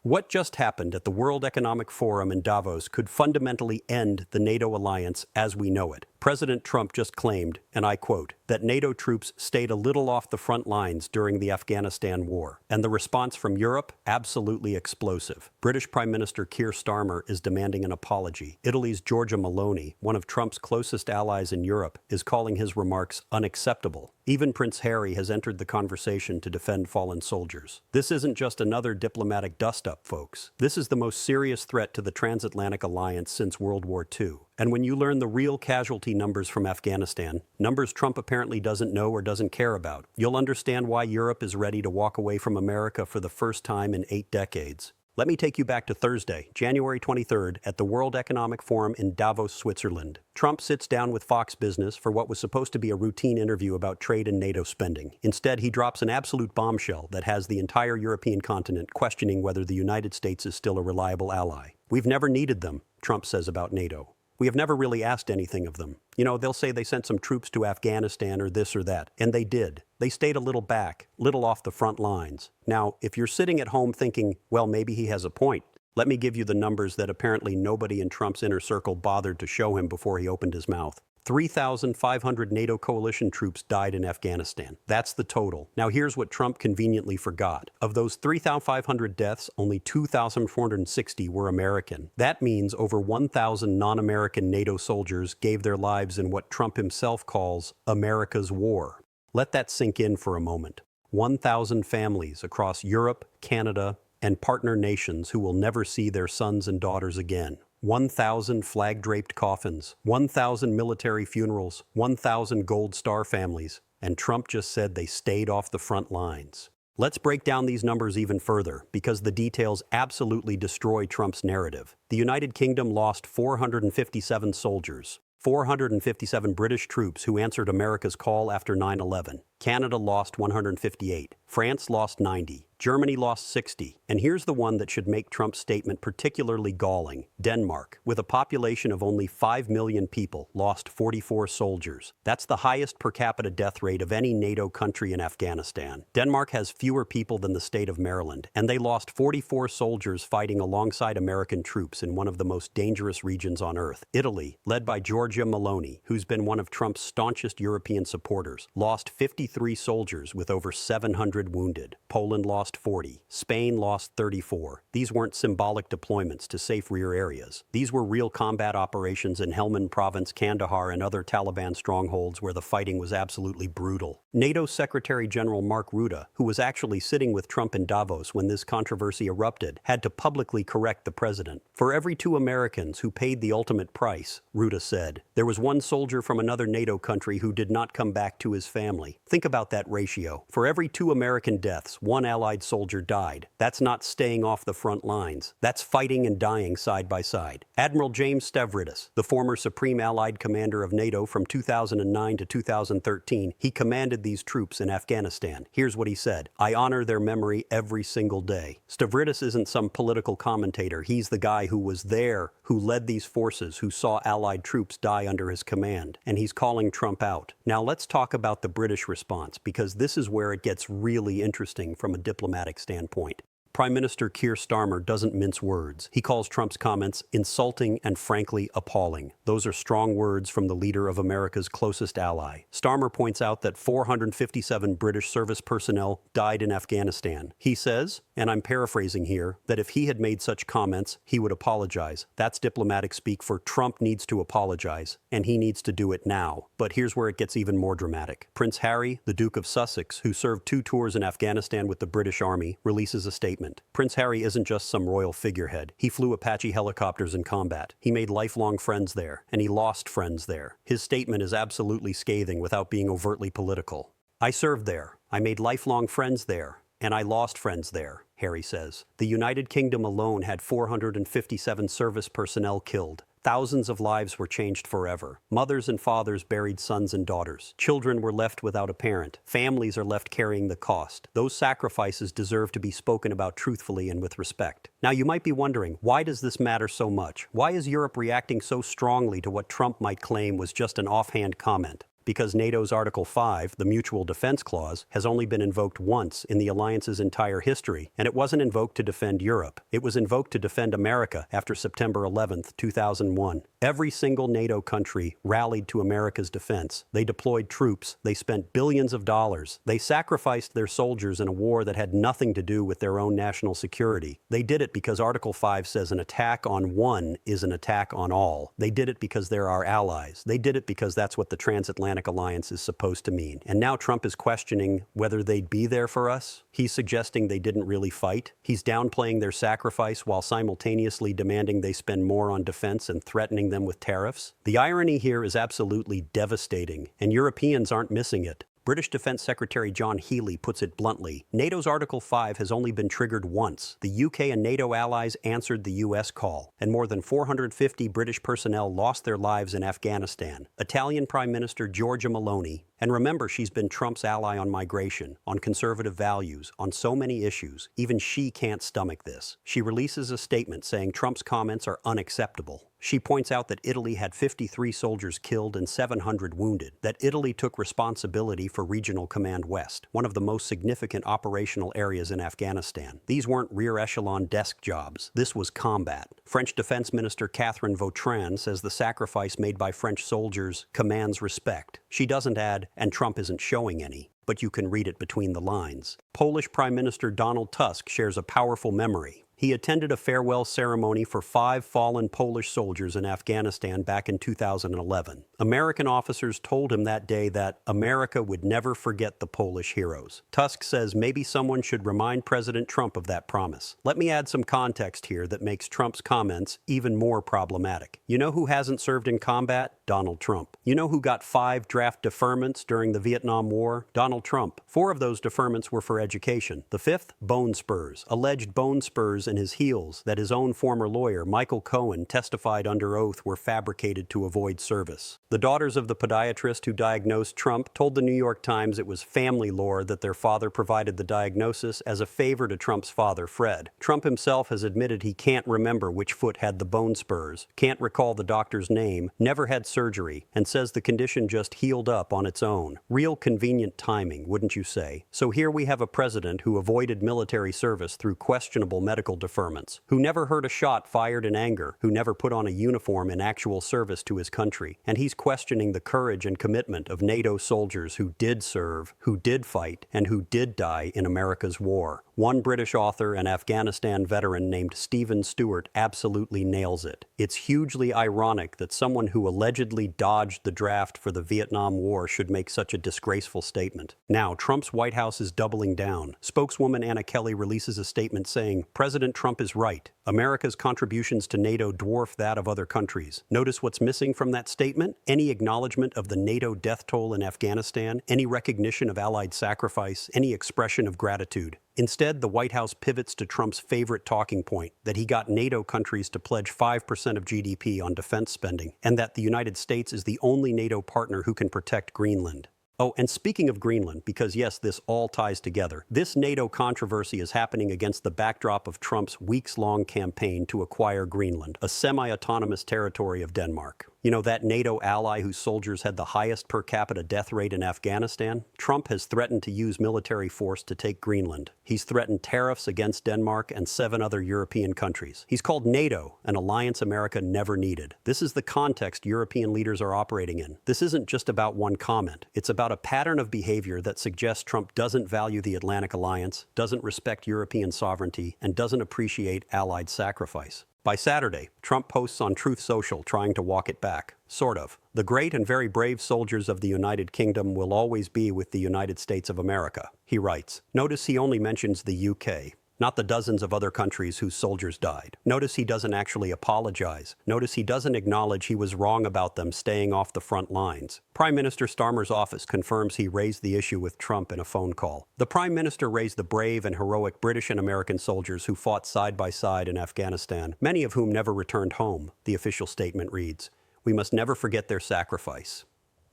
What just happened at the World Economic Forum in Davos could fundamentally end the NATO alliance as we know it. President Trump just claimed, and I quote, that NATO troops stayed a little off the front lines during the Afghanistan war. And the response from Europe? Absolutely explosive. British Prime Minister Keir Starmer is demanding an apology. Italy's Giorgia Meloni, one of Trump's closest allies in Europe, is calling his remarks unacceptable. Even Prince Harry has entered the conversation to defend fallen soldiers. This isn't just another diplomatic dust-up, folks. This is the most serious threat to the transatlantic alliance since World War II. And when you learn the real casualty numbers from Afghanistan, numbers Trump apparently doesn't know or doesn't care about, you'll understand why Europe is ready to walk away from America for the first time in 8 decades. Let me take you back to Thursday, January 23rd, at the World Economic Forum in Davos, Switzerland. Trump sits down with Fox Business for what was supposed to be a routine interview about trade and NATO spending. Instead, he drops an absolute bombshell that has the entire European continent questioning whether the United States is still a reliable ally. "We've never needed them," Trump says about NATO. "We have never really asked anything of them. You know, they'll say they sent some troops to Afghanistan or this or that. And they did. They stayed a little back, little off the front lines." Now, if you're sitting at home thinking, well, maybe he has a point, let me give you the numbers that apparently nobody in Trump's inner circle bothered to show him before he opened his mouth. 3,500 NATO coalition troops died in Afghanistan. That's the total. Now here's what Trump conveniently forgot. Of those 3,500 deaths, only 2,460 were American. That means over 1,000 non-American NATO soldiers gave their lives in what Trump himself calls America's war. Let that sink in for a moment. 1,000 families across Europe, Canada, and partner nations who will never see their sons and daughters again. 1,000 flag-draped coffins, 1,000 military funerals, 1,000 Gold Star families, and Trump just said they stayed off the front lines. Let's break down these numbers even further, because the details absolutely destroy Trump's narrative. The United Kingdom lost 457 soldiers, 457 British troops who answered America's call after 9/11. Canada lost 158. France lost 90. Germany lost 60. And here's the one that should make Trump's statement particularly galling. Denmark, with a population of only 5 million people, lost 44 soldiers. That's the highest per capita death rate of any NATO country in Afghanistan. Denmark has fewer people than the state of Maryland, and they lost 44 soldiers fighting alongside American troops in one of the most dangerous regions on Earth. Italy, led by Giorgia Meloni, who's been one of Trump's staunchest European supporters, lost 53 soldiers with over 700 wounded. Poland lost 40. Spain lost 34. These weren't symbolic deployments to safe rear areas. These were real combat operations in Helmand Province, Kandahar, and other Taliban strongholds where the fighting was absolutely brutal. NATO Secretary General Mark Rutte, who was actually sitting with Trump in Davos when this controversy erupted, had to publicly correct the president. "For every 2 Americans who paid the ultimate price," Rutte said, "there was 1 soldier from another NATO country who did not come back to his family." Think about that ratio. For every 2 American deaths, 1 Allied soldier died. That's not staying off the front lines. That's fighting and dying side by side. Admiral James Stavridis, the former Supreme Allied Commander of NATO from 2009 to 2013, he commanded these troops in Afghanistan. Here's what he said: "I honor their memory every single day." Stavridis isn't some political commentator. He's the guy who was there, who led these forces, who saw Allied troops die under his command. And he's calling Trump out. Now let's talk about the British response, because this is where it gets really interesting from a diplomatic standpoint. Prime Minister Keir Starmer doesn't mince words. He calls Trump's comments insulting and frankly appalling. Those are strong words from the leader of America's closest ally. Starmer points out that 457 British service personnel died in Afghanistan. He says, and I'm paraphrasing here, that if he had made such comments, he would apologize. That's diplomatic speak for Trump needs to apologize, and he needs to do it now. But here's where it gets even more dramatic. Prince Harry, the Duke of Sussex, who served 2 tours in Afghanistan with the British Army, releases a statement. Prince Harry isn't just some royal figurehead. He flew Apache helicopters in combat. He made lifelong friends there, and he lost friends there. His statement is absolutely scathing without being overtly political. "I served there. I made lifelong friends there. And I lost friends there," Harry says. The United Kingdom alone had 457 service personnel killed. Thousands of lives were changed forever. Mothers and fathers buried sons and daughters. Children were left without a parent. Families are left carrying the cost. Those sacrifices deserve to be spoken about truthfully and with respect. Now you might be wondering, why does this matter so much? Why is Europe reacting so strongly to what Trump might claim was just an offhand comment? Because NATO's Article 5, the Mutual Defense Clause, has only been invoked once in the alliance's entire history, and it wasn't invoked to defend Europe. It was invoked to defend America after September 11, 2001. Every single NATO country rallied to America's defense. They deployed troops. They spent billions of dollars. They sacrificed their soldiers in a war that had nothing to do with their own national security. They did it because Article 5 says an attack on one is an attack on all. They did it because they're our allies. They did it because that's what the transatlantic alliance is supposed to mean. And now Trump is questioning whether they'd be there for us. He's suggesting they didn't really fight. He's downplaying their sacrifice while simultaneously demanding they spend more on defense and threatening them with tariffs. The irony here is absolutely devastating, and Europeans aren't missing it. British Defense Secretary John Healey puts it bluntly. NATO's Article 5 has only been triggered once. The UK and NATO allies answered the US call, and more than 450 British personnel lost their lives in Afghanistan. Italian Prime Minister Giorgia Meloni, and remember, she's been Trump's ally on migration, on conservative values, on so many issues. Even she can't stomach this. She releases a statement saying Trump's comments are unacceptable. She points out that Italy had 53 soldiers killed and 700 wounded, that Italy took responsibility for Regional Command West, one of the most significant operational areas in Afghanistan. These weren't rear-echelon desk jobs. This was combat. French Defense Minister Catherine Vautrin says the sacrifice made by French soldiers commands respect. She doesn't add, and Trump isn't showing any, but you can read it between the lines. Polish Prime Minister Donald Tusk shares a powerful memory. He attended a farewell ceremony for 5 fallen Polish soldiers in Afghanistan back in 2011. American officers told him that day that America would never forget the Polish heroes. Tusk says maybe someone should remind President Trump of that promise. Let me add some context here that makes Trump's comments even more problematic. You know who hasn't served in combat? Donald Trump. You know who got 5 draft deferments during the Vietnam War? Donald Trump. 4 of those deferments were for education. The 5th, bone spurs. Alleged bone spurs in his heels that his own former lawyer, Michael Cohen, testified under oath were fabricated to avoid service. The daughters of the podiatrist who diagnosed Trump told the New York Times it was family lore that their father provided the diagnosis as a favor to Trump's father, Fred. Trump himself has admitted he can't remember which foot had the bone spurs, can't recall the doctor's name, never had surgery, and says the condition just healed up on its own. Real convenient timing, wouldn't you say? So here we have a president who avoided military service through questionable medical deferments, who never heard a shot fired in anger, who never put on a uniform in actual service to his country, and he's questioning the courage and commitment of NATO soldiers who did serve, who did fight, and who did die in America's war. One British author and Afghanistan veteran named Stephen Stewart absolutely nails it. It's hugely ironic that someone who allegedly dodged the draft for the Vietnam War should make such a disgraceful statement. Now, Trump's White House is doubling down. Spokeswoman Anna Kelly releases a statement saying, President Trump is right. America's contributions to NATO dwarf that of other countries. Notice what's missing from that statement? Any acknowledgement of the NATO death toll in Afghanistan, any recognition of Allied sacrifice, any expression of gratitude. Instead, the White House pivots to Trump's favorite talking point, that he got NATO countries to pledge 5% of GDP on defense spending, and that the United States is the only NATO partner who can protect Greenland. Oh, and speaking of Greenland, because yes, this all ties together, this NATO controversy is happening against the backdrop of Trump's weeks-long campaign to acquire Greenland, a semi-autonomous territory of Denmark. You know, that NATO ally whose soldiers had the highest per capita death rate in Afghanistan? Trump has threatened to use military force to take Greenland. He's threatened tariffs against Denmark and 7 other European countries. He's called NATO an alliance America never needed. This is the context European leaders are operating in. This isn't just about one comment. It's about a pattern of behavior that suggests Trump doesn't value the Atlantic alliance, doesn't respect European sovereignty, and doesn't appreciate Allied sacrifice. By Saturday, Trump posts on Truth Social trying to walk it back. Sort of. The great and very brave soldiers of the United Kingdom will always be with the United States of America, he writes. Notice he only mentions the UK, not the dozens of other countries whose soldiers died. Notice he doesn't actually apologize. Notice he doesn't acknowledge he was wrong about them staying off the front lines. Prime Minister Starmer's office confirms he raised the issue with Trump in a phone call. The Prime Minister raised the brave and heroic British and American soldiers who fought side by side in Afghanistan, many of whom never returned home, the official statement reads. We must never forget their sacrifice.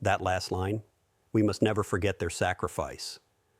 That last line, we must never forget their sacrifice.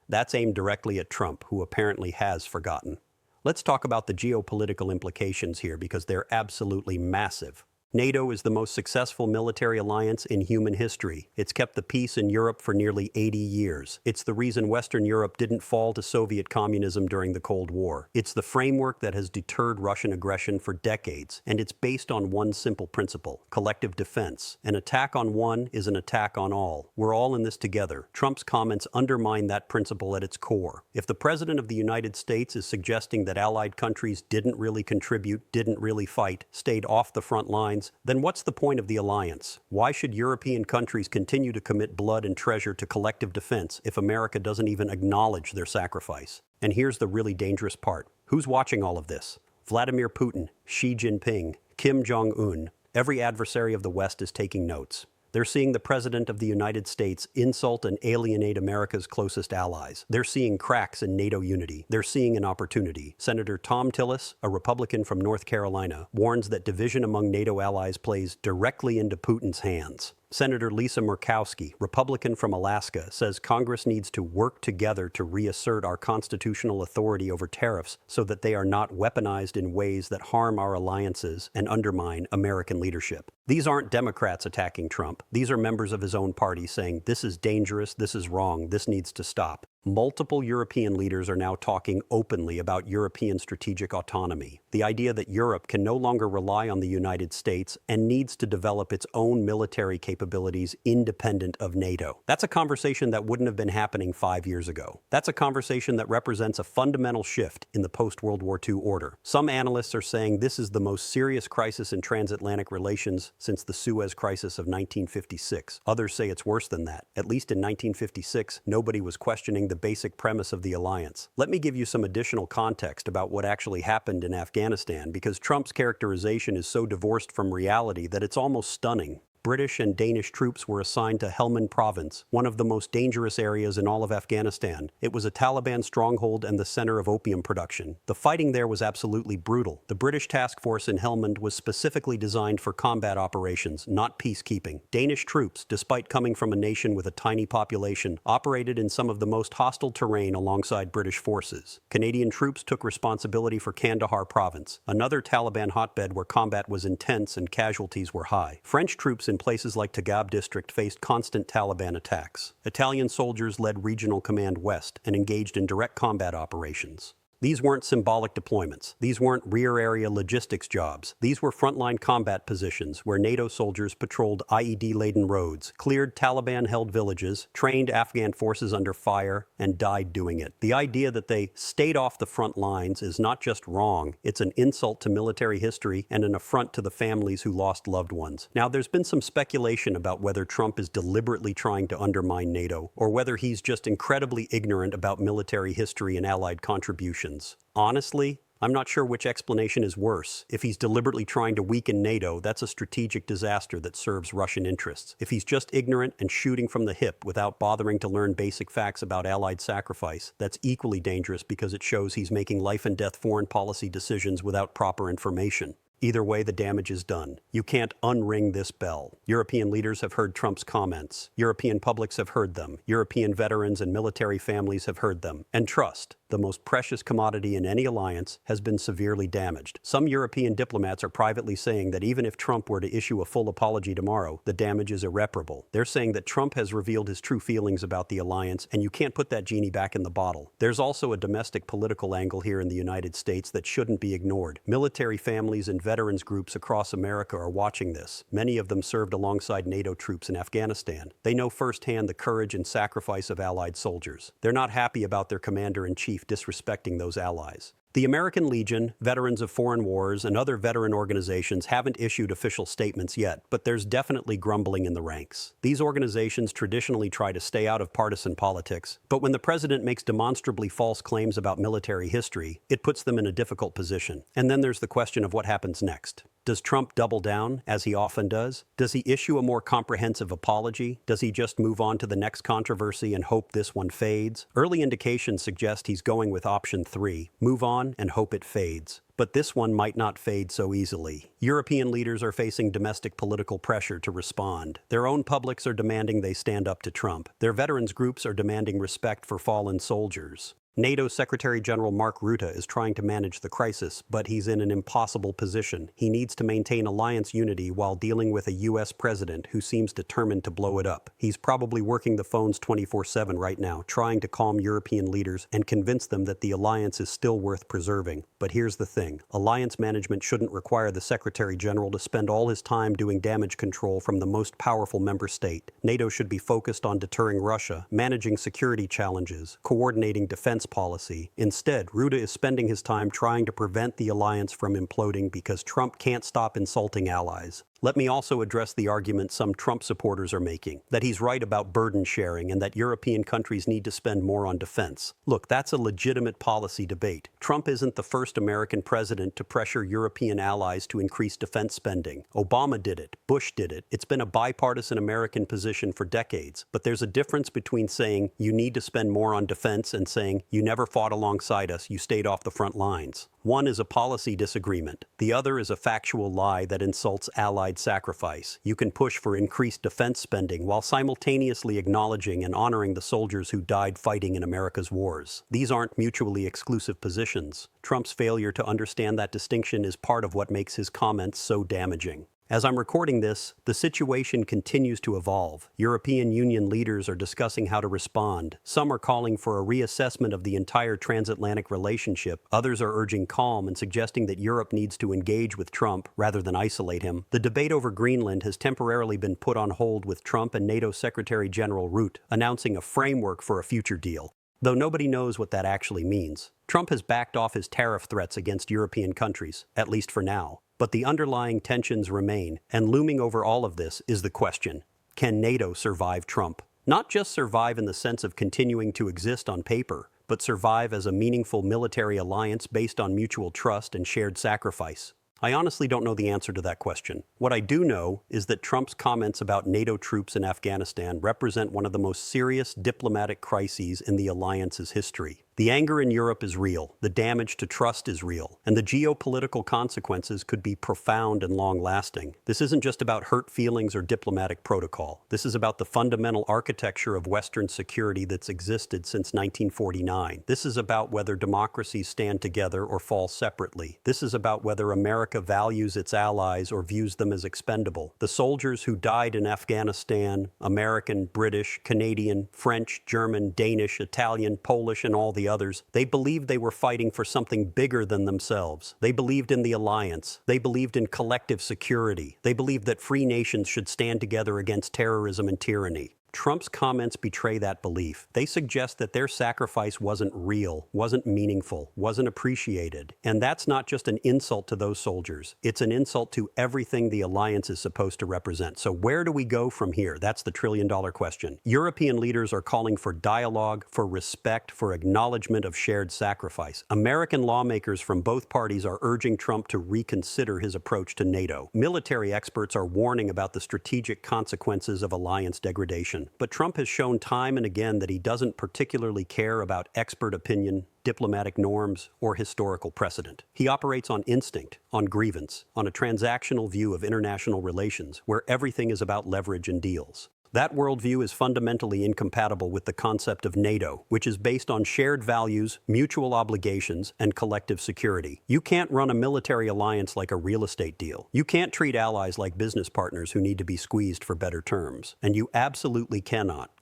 That's aimed directly at Trump, who apparently has forgotten. Let's talk about the geopolitical implications here because they're absolutely massive. NATO is the most successful military alliance in human history. It's kept the peace in Europe for nearly 80 years. It's the reason Western Europe didn't fall to Soviet communism during the Cold War. It's the framework that has deterred Russian aggression for decades, and it's based on one simple principle: collective defense. An attack on one is an attack on all. We're all in this together. Trump's comments undermine that principle at its core. If the President of the United States is suggesting that allied countries didn't really contribute, didn't really fight, stayed off the front lines, then what's the point of the alliance? Why should European countries continue to commit blood and treasure to collective defense if America doesn't even acknowledge their sacrifice? And here's the really dangerous part. Who's watching all of this? Vladimir Putin, Xi Jinping, Kim Jong-un. Every adversary of the West is taking notes. They're seeing the President of the United States insult and alienate America's closest allies. They're seeing cracks in NATO unity. They're seeing an opportunity. Senator Tom Tillis, a Republican from North Carolina, warns that division among NATO allies plays directly into Putin's hands. Senator Lisa Murkowski, Republican from Alaska, says Congress needs to work together to reassert our constitutional authority over tariffs so that they are not weaponized in ways that harm our alliances and undermine American leadership. These aren't Democrats attacking Trump. These are members of his own party saying, this is dangerous, this is wrong, this needs to stop. Multiple European leaders are now talking openly about European strategic autonomy, the idea that Europe can no longer rely on the United States and needs to develop its own military capabilities independent of NATO. That's a conversation that wouldn't have been happening 5 years ago. That's a conversation that represents a fundamental shift in the post-World War II order. Some analysts are saying this is the most serious crisis in transatlantic relations since the Suez Crisis of 1956. Others say it's worse than that. At least in 1956, nobody was questioning the basic premise of the alliance. Let me give you some additional context about what actually happened in Afghanistan, because Trump's characterization is so divorced from reality that it's almost stunning. British and Danish troops were assigned to Helmand Province, one of the most dangerous areas in all of Afghanistan. It was a Taliban stronghold and the center of opium production. The fighting there was absolutely brutal. The British task force in Helmand was specifically designed for combat operations, not peacekeeping. Danish troops, despite coming from a nation with a tiny population, operated in some of the most hostile terrain alongside British forces. Canadian troops took responsibility for Kandahar Province, another Taliban hotbed where combat was intense and casualties were high. French troops in places like Tagab district faced constant Taliban attacks. Italian soldiers led Regional Command West and engaged in direct combat operations. These weren't symbolic deployments. These weren't rear-area logistics jobs. These were frontline combat positions where NATO soldiers patrolled IED-laden roads, cleared Taliban-held villages, trained Afghan forces under fire, and died doing it. The idea that they stayed off the front lines is not just wrong, it's an insult to military history and an affront to the families who lost loved ones. Now, there's been some speculation about whether Trump is deliberately trying to undermine NATO, or whether he's just incredibly ignorant about military history and allied contributions. Honestly, I'm not sure which explanation is worse. If he's deliberately trying to weaken NATO, that's a strategic disaster that serves Russian interests. If he's just ignorant and shooting from the hip without bothering to learn basic facts about Allied sacrifice, that's equally dangerous because it shows he's making life-and-death foreign policy decisions without proper information. Either way, the damage is done. You can't unring this bell. European leaders have heard Trump's comments. European publics have heard them. European veterans and military families have heard them. And trust, the most precious commodity in any alliance, has been severely damaged. Some European diplomats are privately saying that even if Trump were to issue a full apology tomorrow, the damage is irreparable. They're saying that Trump has revealed his true feelings about the alliance, and you can't put that genie back in the bottle. There's also a domestic political angle here in the United States that shouldn't be ignored. Military families and veterans groups across America are watching this. Many of them served alongside NATO troops in Afghanistan. They know firsthand the courage and sacrifice of Allied soldiers. They're not happy about their commander-in-chief disrespecting those allies. The American Legion, Veterans of Foreign Wars, and other veteran organizations haven't issued official statements yet, but there's definitely grumbling in the ranks. These organizations traditionally try to stay out of partisan politics, but when the president makes demonstrably false claims about military history, it puts them in a difficult position. And then there's the question of what happens next. Does Trump double down, as he often does? Does he issue a more comprehensive apology? Does he just move on to the next controversy and hope this one fades? Early indications suggest he's going with option 3, move on and hope it fades. But this one might not fade so easily. European leaders are facing domestic political pressure to respond. Their own publics are demanding they stand up to Trump. Their veterans groups are demanding respect for fallen soldiers. NATO Secretary General Mark Rutte is trying to manage the crisis, but he's in an impossible position. He needs to maintain alliance unity while dealing with a U.S. president who seems determined to blow it up. He's probably working the phones 24/7 right now, trying to calm European leaders and convince them that the alliance is still worth preserving. But here's the thing. Alliance management shouldn't require the Secretary General to spend all his time doing damage control from the most powerful member state. NATO should be focused on deterring Russia, managing security challenges, coordinating defense policy. Instead, Rutte is spending his time trying to prevent the alliance from imploding because Trump can't stop insulting allies. Let me also address the argument some Trump supporters are making, that he's right about burden sharing and that European countries need to spend more on defense. Look, that's a legitimate policy debate. Trump isn't the first American president to pressure European allies to increase defense spending. Obama did it. Bush did it. It's been a bipartisan American position for decades. But there's a difference between saying you need to spend more on defense and saying you never fought alongside us, you stayed off the front lines. One is a policy disagreement. The other is a factual lie that insults allied sacrifice. You can push for increased defense spending while simultaneously acknowledging and honoring the soldiers who died fighting in America's wars. These aren't mutually exclusive positions. Trump's failure to understand that distinction is part of what makes his comments so damaging. As I'm recording this, the situation continues to evolve. European Union leaders are discussing how to respond. Some are calling for a reassessment of the entire transatlantic relationship. Others are urging calm and suggesting that Europe needs to engage with Trump rather than isolate him. The debate over Greenland has temporarily been put on hold with Trump and NATO Secretary General Rutte announcing a framework for a future deal, though nobody knows what that actually means. Trump has backed off his tariff threats against European countries, at least for now. But the underlying tensions remain, and looming over all of this is the question: can NATO survive Trump? Not just survive in the sense of continuing to exist on paper, but survive as a meaningful military alliance based on mutual trust and shared sacrifice. I honestly don't know the answer to that question. What I do know is that Trump's comments about NATO troops in Afghanistan represent one of the most serious diplomatic crises in the alliance's history. The anger in Europe is real, the damage to trust is real, and the geopolitical consequences could be profound and long-lasting. This isn't just about hurt feelings or diplomatic protocol. This is about the fundamental architecture of Western security that's existed since 1949. This is about whether democracies stand together or fall separately. This is about whether America values its allies or views them as expendable. The soldiers who died in Afghanistan, American, British, Canadian, French, German, Danish, Italian, Polish, and all the others, they believed they were fighting for something bigger than themselves. They believed in the alliance. They believed in collective security. They believed that free nations should stand together against terrorism and tyranny. Trump's comments betray that belief. They suggest that their sacrifice wasn't real, wasn't meaningful, wasn't appreciated. And that's not just an insult to those soldiers. It's an insult to everything the alliance is supposed to represent. So where do we go from here? That's the trillion-dollar question. European leaders are calling for dialogue, for respect, for acknowledgement of shared sacrifice. American lawmakers from both parties are urging Trump to reconsider his approach to NATO. Military experts are warning about the strategic consequences of alliance degradation. But Trump has shown time and again that he doesn't particularly care about expert opinion, diplomatic norms, or historical precedent. He operates on instinct, on grievance, on a transactional view of international relations, where everything is about leverage and deals. That worldview is fundamentally incompatible with the concept of NATO, which is based on shared values, mutual obligations, and collective security. You can't run a military alliance like a real estate deal. You can't treat allies like business partners who need to be squeezed for better terms. And you absolutely cannot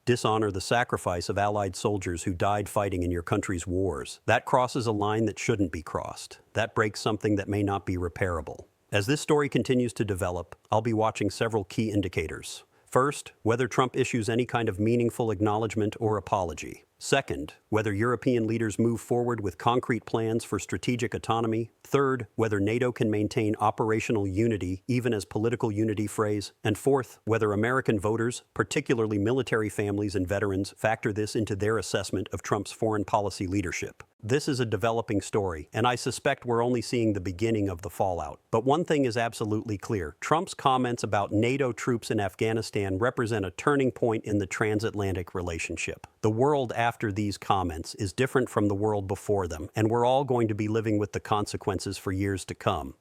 dishonor the sacrifice of allied soldiers who died fighting in your country's wars. That crosses a line that shouldn't be crossed. That breaks something that may not be repairable. As this story continues to develop, I'll be watching several key indicators. First, whether Trump issues any kind of meaningful acknowledgement or apology. Second, whether European leaders move forward with concrete plans for strategic autonomy. Third, whether NATO can maintain operational unity, even as political unity frays. And fourth, whether American voters, particularly military families and veterans, factor this into their assessment of Trump's foreign policy leadership. This is a developing story, and I suspect we're only seeing the beginning of the fallout. But one thing is absolutely clear. Trump's comments about NATO troops in Afghanistan represent a turning point in the transatlantic relationship. The world after these comments is different from the world before them, and we're all going to be living with the consequences for years to come.